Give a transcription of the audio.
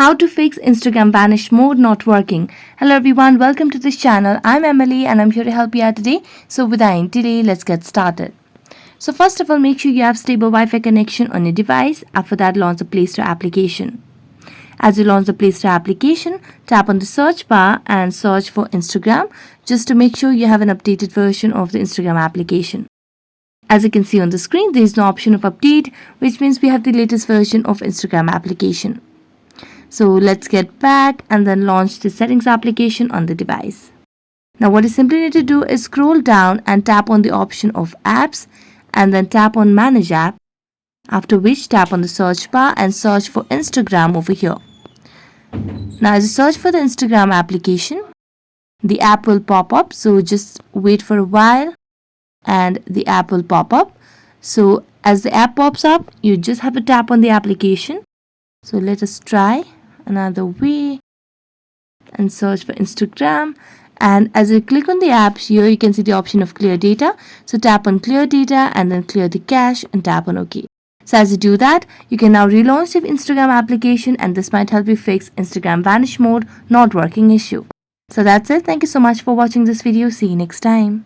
How to fix Instagram vanish mode not working. Hello everyone, welcome to this channel. I'm Emily and I'm here to help you out today. So without any delay, let's get started. So first of all, make sure you have stable Wi-Fi connection on your device. After that, launch the Play Store application. As you launch the Play Store application, tap on the search bar and search for Instagram just to make sure you have an updated version of the Instagram application. As you can see on the screen, there is no option of update, which means we have the latest version of Instagram application. So let's get back and then launch the settings application on the device. Now what you simply need to do is scroll down and tap on the option of apps and then tap on manage app. After which tap on the search bar and search for Instagram over here. Now as you search for the Instagram application, the app will pop up. So just wait for a while and the app will pop up. So as the app pops up, you just have to tap on the application. So let us try another way and search for Instagram. And as you click on the apps, here you can see the option of clear data. So tap on clear data and then clear the cache and tap on OK. So as you do that, you can now relaunch the Instagram application and this might help you fix Instagram vanish mode not working issue. So that's it. Thank you so much for watching this video. See you next time.